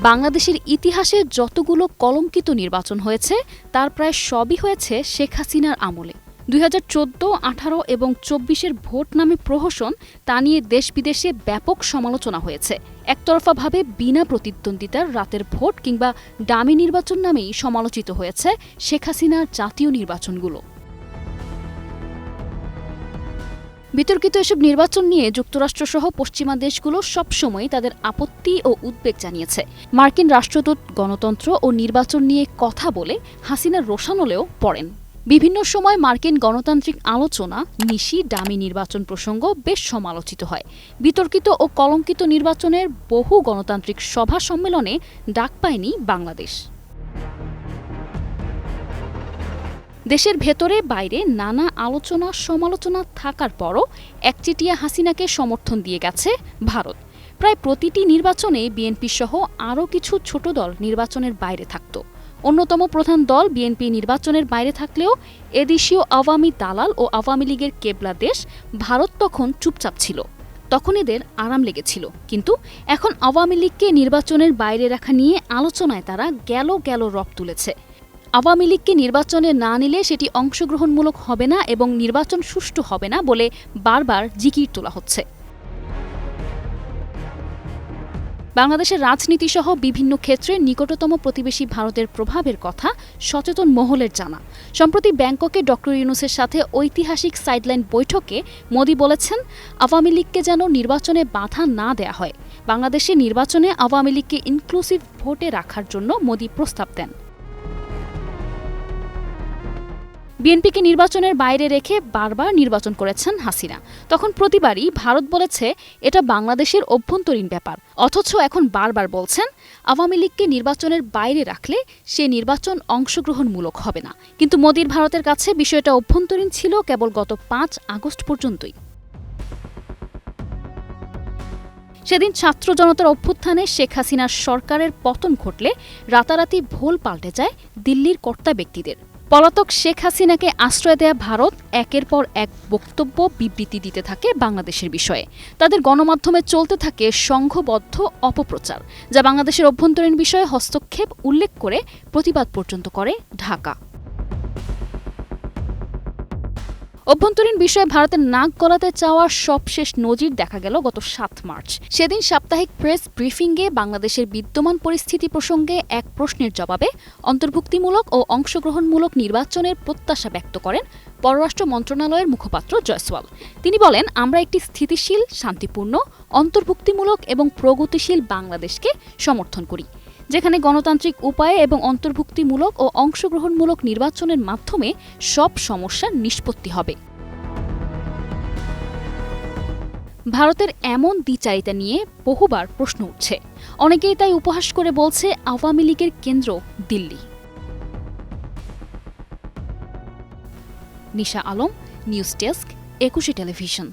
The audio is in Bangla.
বাংলাদেশের ইতিহাসে যতগুলো কলঙ্কিত নির্বাচন হয়েছে তার প্রায় সবই হয়েছে শেখ হাসিনার আমলে। 2014, 18 এবং 24-এর ভোট নামে প্রহসন, তা নিয়ে দেশ বিদেশে ব্যাপক সমালোচনা হয়েছে। একতরফাভাবে বিনা প্রতিদ্বন্দ্বিতার রাতের ভোট কিংবা ডামি নির্বাচন নামেই সমালোচিত হয়েছে শেখ হাসিনার জাতীয় নির্বাচনগুলো। বিতর্কিত এসব নির্বাচন নিয়ে যুক্তরাষ্ট্রসহ পশ্চিমা দেশগুলো সবসময় তাদের আপত্তি ও উদ্বেগ জানিয়েছে। মার্কিন রাষ্ট্রদূত গণতন্ত্র ও নির্বাচন নিয়ে কথা বলে হাসিনার রোষানলেও পড়েন। বিভিন্ন সময় মার্কিন গণতান্ত্রিক আলোচনা, নিশি ডামি নির্বাচন প্রসঙ্গ বেশ সমালোচিত হয়। বিতর্কিত ও কলঙ্কিত নির্বাচনের বহু গণতান্ত্রিক সভা সম্মেলনে ডাক পায়নি বাংলাদেশ। দেশের ভেতরে বাইরে নানা আলোচনা সমালোচনা থাকার পরও একচেটিয়া হাসিনাকে সমর্থন দিয়ে গেছে ভারত। প্রায় প্রতিটি নির্বাচনে বিএনপি সহ আরও কিছু ছোট দল নির্বাচনের বাইরে থাকত। অন্যতম প্রধান দল বিএনপি নির্বাচনের বাইরে থাকলেও এদেশীয় আওয়ামী দালাল ও আওয়ামী লীগের কেবলা দেশ ভারত তখন চুপচাপ ছিল। তখন এদের আরাম লেগেছিল। কিন্তু এখন আওয়ামী লীগকে নির্বাচনের বাইরে রাখা নিয়ে আলোচনায় তারা গেল রব তুলেছে। আওয়ামী লীগকে নির্বাচনে না নিলে সেটি অংশগ্রহণমূলক হবে না এবং নির্বাচন সুষ্ঠু হবে না বলে বারবার জিকির তোলা হচ্ছে। বাংলাদেশের রাজনীতিসহ বিভিন্ন ক্ষেত্রে নিকটতম প্রতিবেশী ভারতের প্রভাবের কথা সচেতন মহলের জানা। সম্প্রতি ব্যাংককে ডক্টর ইউনূসের সাথে ঐতিহাসিক সাইডলাইন বৈঠকে মোদি বলেছেন, আওয়ামী লীগকে যেন নির্বাচনে বাধা না দেয়া হয়। বাংলাদেশে নির্বাচনে আওয়ামী লীগকে ইনক্লুসিভ ভোটে রাখার জন্য মোদি প্রস্তাব দেন। বিএনপিকে নির্বাচনের বাইরে রেখে বারবার নির্বাচন করেছেন হাসিনা। তখন প্রতিবারই ভারত বলেছে এটা বাংলাদেশের অভ্যন্তরীণ ব্যাপার, অথচ এখন বারবার বলছেন আওয়ামী লীগকে নির্বাচনের বাইরে রাখলে সে নির্বাচন অংশগ্রহণমূলক হবে না। কিন্তু মোদির ভারতের কাছে বিষয়টা অভ্যন্তরীণ ছিল কেবল গত 5 আগস্ট পর্যন্তই। সেদিন ছাত্র জনতার অভ্যুত্থানে শেখ হাসিনার সরকারের পতন ঘটলে রাতারাতি ভোল পাল্টে যায় দিল্লির কর্তা ব্যক্তিদের। পলাতক শেখ হাসিনাকে আশ্রয় দেয়া ভারত একের পর এক বক্তব্য বিবৃতি দিতে থাকে বাংলাদেশের বিষয়ে। তাদের গণমাধ্যমে চলতে থাকে সংঘবদ্ধ অপপ্রচার, যা বাংলাদেশের অভ্যন্তরীণ বিষয়ে হস্তক্ষেপ উল্লেখ করে প্রতিবাদ পর্যন্ত করে ঢাকা। অভ্যন্তরীণ বিষয়ে ভারতের নাক গলাতে চাওয়ার সবশেষ নজির দেখা গেল গত 7 মার্চ। সেদিন সাপ্তাহিক প্রেস ব্রিফিংয়ে বাংলাদেশের বিদ্যমান পরিস্থিতি প্রসঙ্গে এক প্রশ্নের জবাবে অন্তর্ভুক্তিমূলক ও অংশগ্রহণমূলক নির্বাচনের প্রত্যাশা ব্যক্ত করেন পররাষ্ট্র মন্ত্রণালয়ের মুখপাত্র জয়সওয়াল। তিনি বলেন, আমরা একটি স্থিতিশীল, শান্তিপূর্ণ, অন্তর্ভুক্তিমূলক এবং প্রগতিশীল বাংলাদেশকে সমর্থন করি, যেখানে গণতান্ত্রিক উপায়ে এবং অন্তর্ভুক্তিমূলক ও অংশগ্রহণমূলক নির্বাচনের মাধ্যমে সব সমস্যার নিষ্পত্তি হবে। ভারতের এমন দ্বিচারিতা নিয়ে বহুবার প্রশ্ন উঠছে। অনেকেই তাই উপহাস করে বলছে আওয়ামী লীগের কেন্দ্র দিল্লি। নিশা আলম, নিউজ ডেস্ক, 21 টেলিভিশন।